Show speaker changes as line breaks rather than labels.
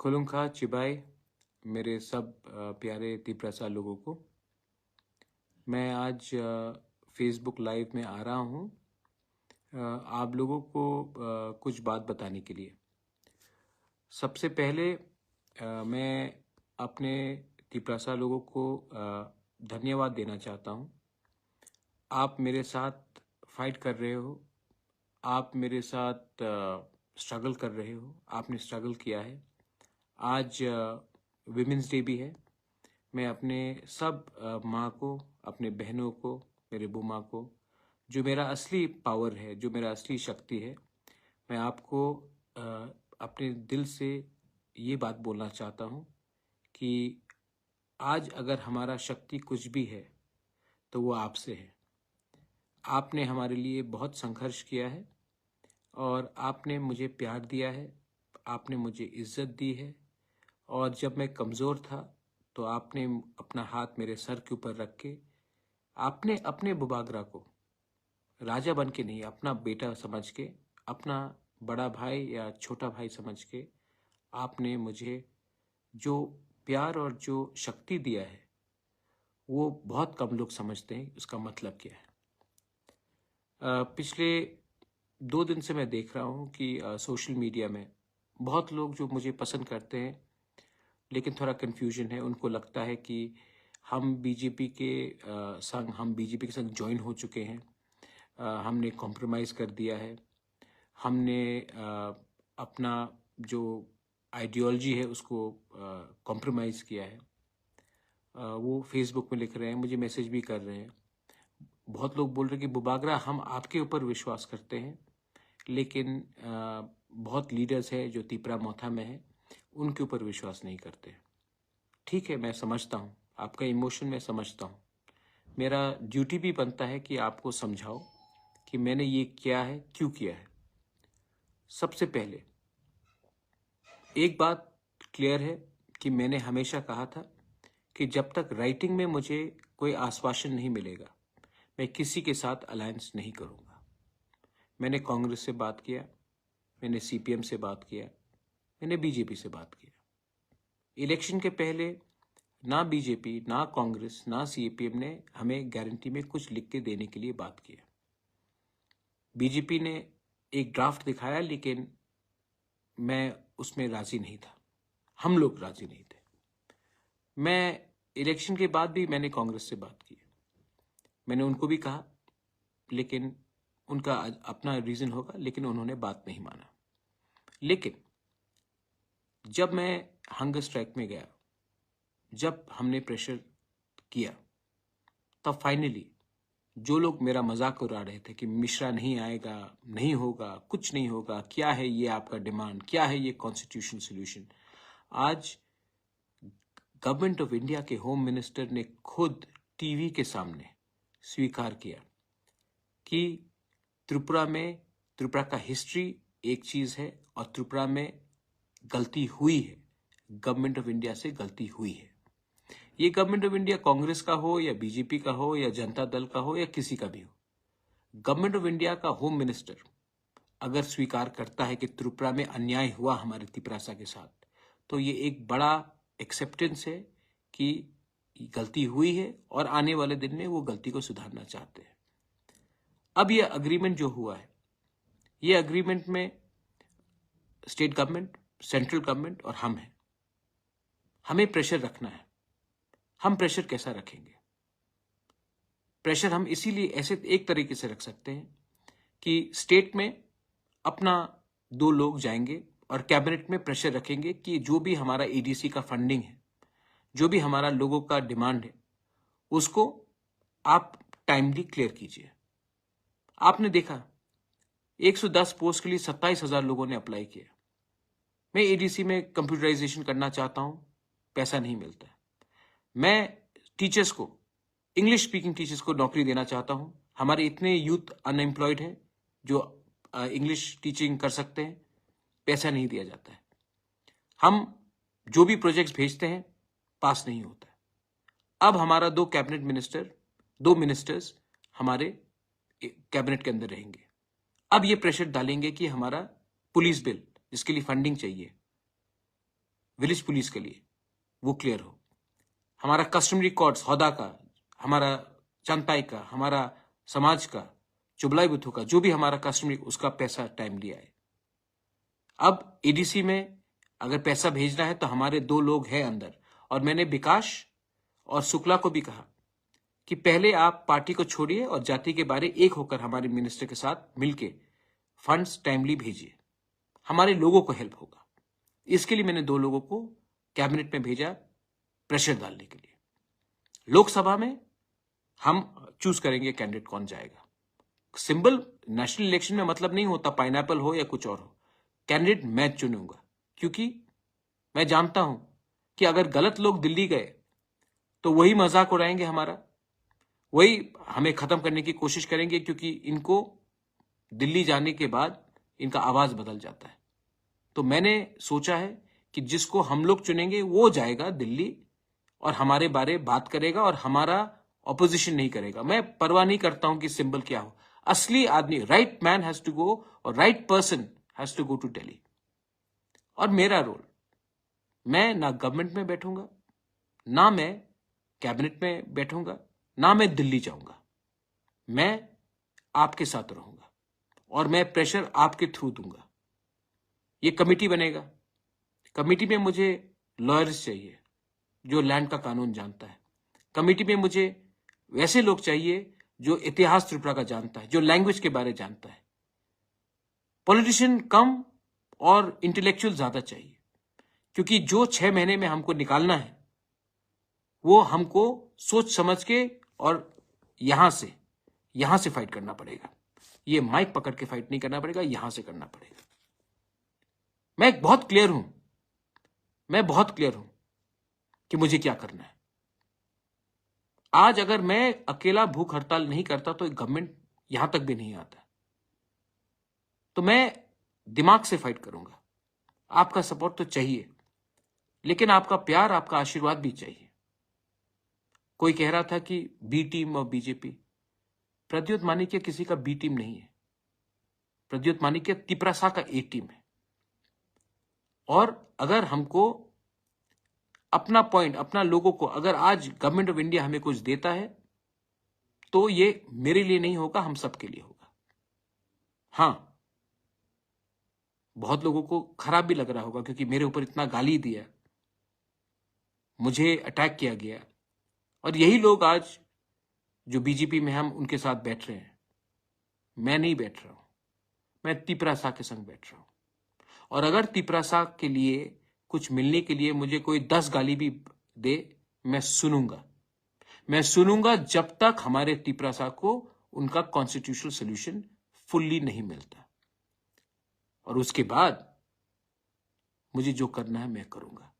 खुलुंखा चिबाई मेरे सब प्यारे तिप्रसा लोगों को। मैं आज फेसबुक लाइव में आ रहा हूँ आप लोगों को कुछ बात बताने के लिए। सबसे पहले मैं अपने तिप्रसा लोगों को धन्यवाद देना चाहता हूँ। आप मेरे साथ फाइट कर रहे हो, आप मेरे साथ स्ट्रगल कर रहे हो, आपने स्ट्रगल किया है। आज विमेंस डे भी है। मैं अपने सब माँ को, अपने बहनों को, मेरे बुआ को, जो मेरा असली पावर है, जो मेरा असली शक्ति है, मैं आपको अपने दिल से ये बात बोलना चाहता हूँ कि आज अगर हमारा शक्ति कुछ भी है तो वो आपसे है। आपने हमारे लिए बहुत संघर्ष किया है और आपने मुझे प्यार दिया है, आपने मुझे इज्जत दी है। और जब मैं कमज़ोर था तो आपने अपना हाथ मेरे सर के ऊपर रख के आपने अपने बुबागरा को राजा बन के नहीं, अपना बेटा समझ के, अपना बड़ा भाई या छोटा भाई समझ के आपने मुझे जो प्यार और जो शक्ति दिया है वो बहुत कम लोग समझते हैं उसका मतलब क्या है। पिछले 2 दिन से मैं देख रहा हूँ कि सोशल मीडिया में बहुत लोग जो मुझे पसंद करते हैं लेकिन थोड़ा कन्फ्यूजन है। उनको लगता है कि हम बीजेपी के संग ज्वाइन हो चुके हैं, हमने कॉम्प्रोमाइज़ कर दिया है, हमने अपना जो आइडियोलॉजी है उसको कॉम्प्रोमाइज़ किया है। वो फेसबुक में लिख रहे हैं, मुझे मैसेज भी कर रहे हैं। बहुत लोग बोल रहे हैं कि बुबागरा हम आपके ऊपर विश्वास करते हैं, लेकिन बहुत लीडर्स हैं जो तिपरा मोथा में हैं, उनके ऊपर विश्वास नहीं करते। ठीक है, मैं समझता हूँ आपका इमोशन, मैं समझता हूँ। मेरा ड्यूटी भी बनता है कि आपको समझाओ कि मैंने ये किया है, क्यों किया है। सबसे पहले एक बात क्लियर है कि मैंने हमेशा कहा था कि जब तक राइटिंग में मुझे कोई आश्वासन नहीं मिलेगा मैं किसी के साथ अलायंस नहीं करूँगा। मैंने कांग्रेस से बात किया, मैंने सीपीएम से बात किया, मैंने बीजेपी से बात किया। इलेक्शन के पहले ना बीजेपी, ना कांग्रेस, ना सीपीएम ने हमें गारंटी में कुछ लिख के देने के लिए बात किया। बीजेपी ने एक ड्राफ्ट दिखाया लेकिन मैं उसमें राजी नहीं था, हम लोग राजी नहीं थे। मैं इलेक्शन के बाद भी मैंने कांग्रेस से बात की, मैंने उनको भी कहा, लेकिन उनका अपना रीज़न होगा, लेकिन उन्होंने बात नहीं माना। लेकिन जब मैं हंगर स्ट्राइक में गया, जब हमने प्रेशर किया, तब फाइनली जो लोग मेरा मजाक उड़ा रहे थे कि मिश्रा नहीं आएगा, नहीं होगा, कुछ नहीं होगा, क्या है ये आपका डिमांड, क्या है ये कॉन्स्टिट्यूशनल सोल्यूशन, आज गवर्नमेंट ऑफ इंडिया के होम मिनिस्टर ने खुद टीवी के सामने स्वीकार किया कि त्रिपुरा का हिस्ट्री एक चीज़ है और त्रिपुरा में गलती हुई है, गवर्नमेंट ऑफ इंडिया से गलती हुई है। ये गवर्नमेंट ऑफ इंडिया कांग्रेस का हो या बीजेपी का हो या जनता दल का हो या किसी का भी हो, गवर्नमेंट ऑफ इंडिया का होम मिनिस्टर अगर स्वीकार करता है कि त्रिपुरा में अन्याय हुआ हमारे तिपरासा के साथ, तो ये एक बड़ा एक्सेप्टेंस है कि गलती हुई है और आने वाले दिन में वो गलती को सुधारना चाहते हैं। अब ये अग्रीमेंट जो हुआ है, ये अग्रीमेंट में स्टेट गवर्नमेंट, सेंट्रल गवर्नमेंट और हम हैं। हमें प्रेशर रखना है। हम प्रेशर कैसा रखेंगे? प्रेशर हम इसीलिए ऐसे एक तरीके से रख सकते हैं कि स्टेट में अपना 2 लोग जाएंगे और कैबिनेट में प्रेशर रखेंगे कि जो भी हमारा एडीसी का फंडिंग है, जो भी हमारा लोगों का डिमांड है, उसको आप टाइमली क्लियर कीजिए। आपने देखा 110 पोस्ट के लिए 27,000 लोगों ने अप्लाई किया। मैं एडीसी में कंप्यूटराइजेशन करना चाहता हूं, पैसा नहीं मिलता है। मैं टीचर्स को, इंग्लिश स्पीकिंग टीचर्स को नौकरी देना चाहता हूं। हमारे इतने यूथ अनएम्प्लॉयड हैं जो इंग्लिश टीचिंग कर सकते हैं, पैसा नहीं दिया जाता है। हम जो भी प्रोजेक्ट्स भेजते हैं पास नहीं होता है। अब हमारा 2 कैबिनेट मिनिस्टर, 2 मिनिस्टर्स हमारे कैबिनेट के अंदर रहेंगे। अब ये प्रेशर डालेंगे कि हमारा पुलिस बिल जिसके लिए फंडिंग चाहिए, विलेज पुलिस के लिए वो क्लियर हो, हमारा कस्टमरी कोड्स हौदा का, हमारा चंताई का, हमारा समाज का, चुबलाई बुथों का, जो भी हमारा कस्टमरी, उसका पैसा टाइमली आए। अब एडीसी में अगर पैसा भेजना है तो हमारे 2 लोग हैं अंदर, और मैंने विकास और शुक्ला को भी कहा कि पहले आप पार्टी को छोड़िए और जाति के बारे एक होकर हमारे मिनिस्टर के साथ मिलके फंड्स टाइमली भेजिए, हमारे लोगों को हेल्प होगा। इसके लिए मैंने 2 लोगों को कैबिनेट में भेजा प्रेशर डालने के लिए। लोकसभा में हम चूज करेंगे कैंडिडेट कौन जाएगा। सिंबल नेशनल इलेक्शन में मतलब नहीं होता पाइनएप्पल हो या कुछ और हो, कैंडिडेट मैं चुनूंगा, क्योंकि मैं जानता हूं कि अगर गलत लोग दिल्ली गए तो वही मजाक उड़ाएंगे हमारा, वही हमें खत्म करने की कोशिश करेंगे, क्योंकि इनको दिल्ली जाने के बाद इनका आवाज बदल जाता है। तो मैंने सोचा है कि जिसको हम लोग चुनेंगे वो जाएगा दिल्ली और हमारे बारे बात करेगा और हमारा ऑपोजिशन नहीं करेगा। मैं परवाह नहीं करता हूं कि सिंबल क्या हो, असली आदमी, right man has to go और right person has to go to Delhi. और मेरा रोल, मैं ना गवर्नमेंट में बैठूंगा, ना मैं कैबिनेट में बैठूंगा, ना मैं दिल्ली जाऊंगा, मैं आपके साथ रहूंगा और मैं प्रेशर आपके थ्रू दूंगा। ये कमेटी बनेगा, कमेटी में मुझे लॉयर्स चाहिए जो लैंड का कानून जानता है, कमेटी में मुझे वैसे लोग चाहिए जो इतिहास त्रिपुरा का जानता है, जो लैंग्वेज के बारे जानता है। पॉलिटिशियन कम और इंटेलेक्चुअल ज्यादा चाहिए, क्योंकि जो 6 महीने में हमको निकालना है वो हमको सोच समझ के और यहां से फाइट करना पड़ेगा। ये माइक पकड़ के फाइट नहीं करना पड़ेगा, यहां से करना पड़ेगा। मैं बहुत क्लियर हूं कि मुझे क्या करना है। आज अगर मैं अकेला भूख हड़ताल नहीं करता तो गवर्नमेंट यहां तक भी नहीं आता। तो मैं दिमाग से फाइट करूंगा। आपका सपोर्ट तो चाहिए, लेकिन आपका प्यार, आपका आशीर्वाद भी चाहिए। कोई कह रहा था कि बी टीम और बीजेपी, प्रद्युत मानिक्य किसी का बी टीम नहीं है। प्रद्युत मानिक्य तिपरासा का ए टीम है। और अगर हमको अपना पॉइंट, अपना लोगों को, अगर आज गवर्नमेंट ऑफ इंडिया हमें कुछ देता है तो ये मेरे लिए नहीं होगा, हम सबके लिए होगा। हां, बहुत लोगों को खराब भी लग रहा होगा क्योंकि मेरे ऊपर इतना गाली दिया, मुझे अटैक किया गया, और यही लोग आज जो बीजेपी में हम उनके साथ बैठ रहे हैं। मैं नहीं बैठ रहा हूं, मैं तिपरासा के संग बैठ रहा हूं। और अगर तिपरासा के लिए कुछ मिलने के लिए मुझे कोई 10 गाली भी दे, मैं सुनूंगा जब तक हमारे तिपरासा को उनका कॉन्स्टिट्यूशनल सोल्यूशन फुल्ली नहीं मिलता। और उसके बाद मुझे जो करना है मैं करूंगा।